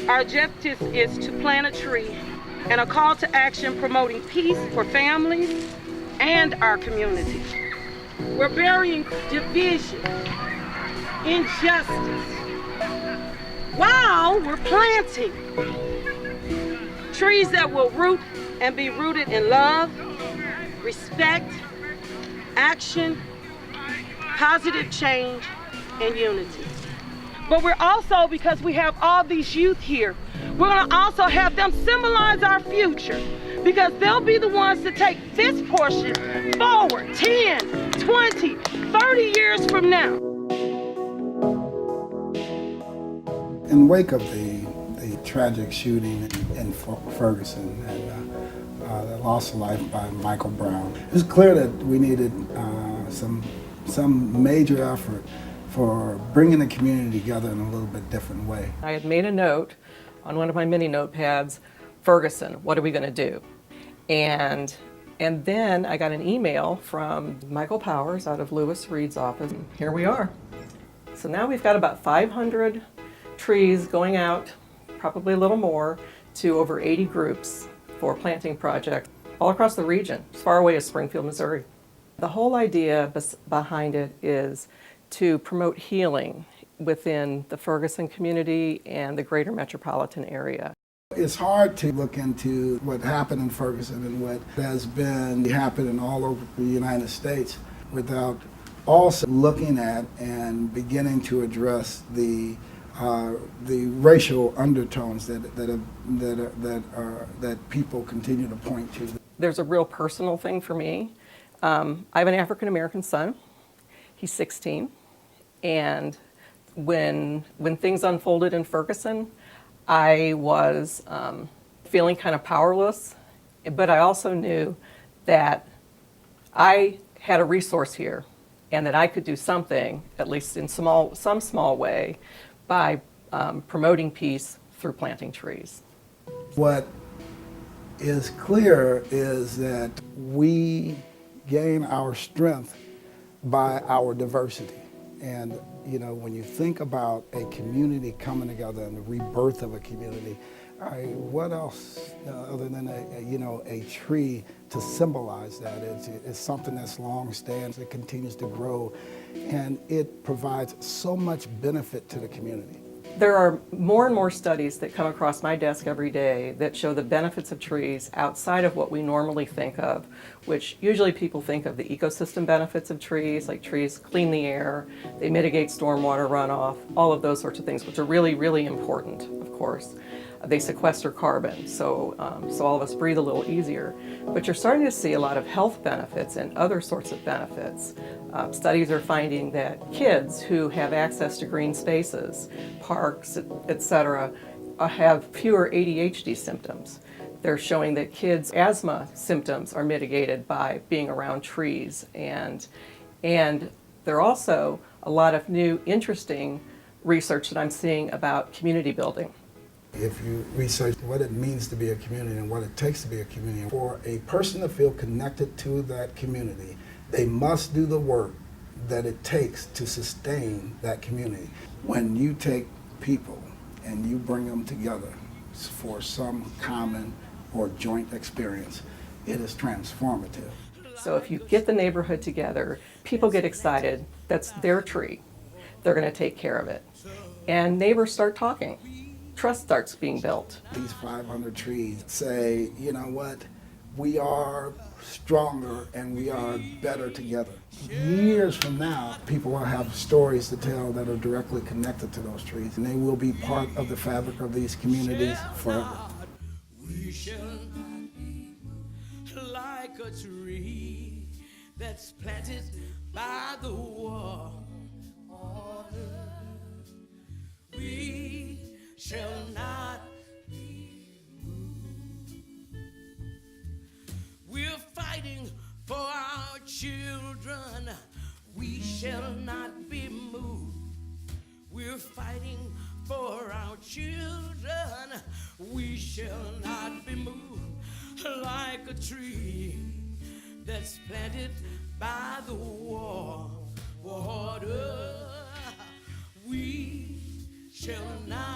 Our objective is to plant a tree and a call to action promoting peace for families and our community. We're burying division, injustice, while we're planting trees that will root and be rooted in love, respect, action, positive change, and unity. But we're also, because we have all these youth here, we're gonna also have them symbolize our future, because they'll be the ones to take this portion forward 10, 20, 30 years from now. In the wake of the tragic shooting in Ferguson and the loss of life by Michael Brown, it was clear that we needed some major effort for bringing the community together in a little bit different way. I had made a note on one of my mini notepads, Ferguson, what are we going to do? And then I got an email from Michael Powers out of Lewis Reed's office. Here we are. So now we've got about 500 trees going out, probably a little more, to over 80 groups for a planting project all across the region, as far away as Springfield, Missouri. The whole idea behind it is to promote healing within the Ferguson community and the greater metropolitan area. It's hard to look into what happened in Ferguson and what has been happening all over the United States without also looking at and beginning to address the racial undertones that people continue to point to. There's a real personal thing for me. I have an African American son. He's 16, and when things unfolded in Ferguson, I was feeling kind of powerless, but I also knew that I had a resource here and that I could do something, at least in some small way, by promoting peace through planting trees. What is clear is that we gain our strength by our diversity. And you know, when you think about a community coming together and the rebirth of a community, what else other than a tree to symbolize that? It's something that's long stands, it continues to grow, and it provides so much benefit to the community. There are more and more studies that come across my desk every day that show the benefits of trees outside of what we normally think of, which usually people think of the ecosystem benefits of trees, like trees clean the air, they mitigate stormwater runoff, all of those sorts of things, which are really, really important, of course. They sequester carbon, so all of us breathe a little easier. But you're starting to see a lot of health benefits and other sorts of benefits. Studies are finding that kids who have access to green spaces, parks, etc., have fewer ADHD symptoms. They're showing that kids' asthma symptoms are mitigated by being around trees, and there are also a lot of new, interesting research that I'm seeing about community building. If you research what it means to be a community and what it takes to be a community, for a person to feel connected to that community, they must do the work that it takes to sustain that community. When you take people and you bring them together for some common or joint experience, it is transformative. So if you get the neighborhood together, people get excited, that's their tree, they're going to take care of it. And neighbors start talking. Trust starts being built. These 500 trees say, you know what, we are stronger and we are better together. Years from now, people will have stories to tell that are directly connected to those trees, and they will be part of the fabric of these communities forever. We shall not be like a tree that's planted by the water. We shall not be moved. We're fighting for our children. We shall not be moved. We're fighting for our children. We shall not be moved like a tree that's planted by the water. We shall not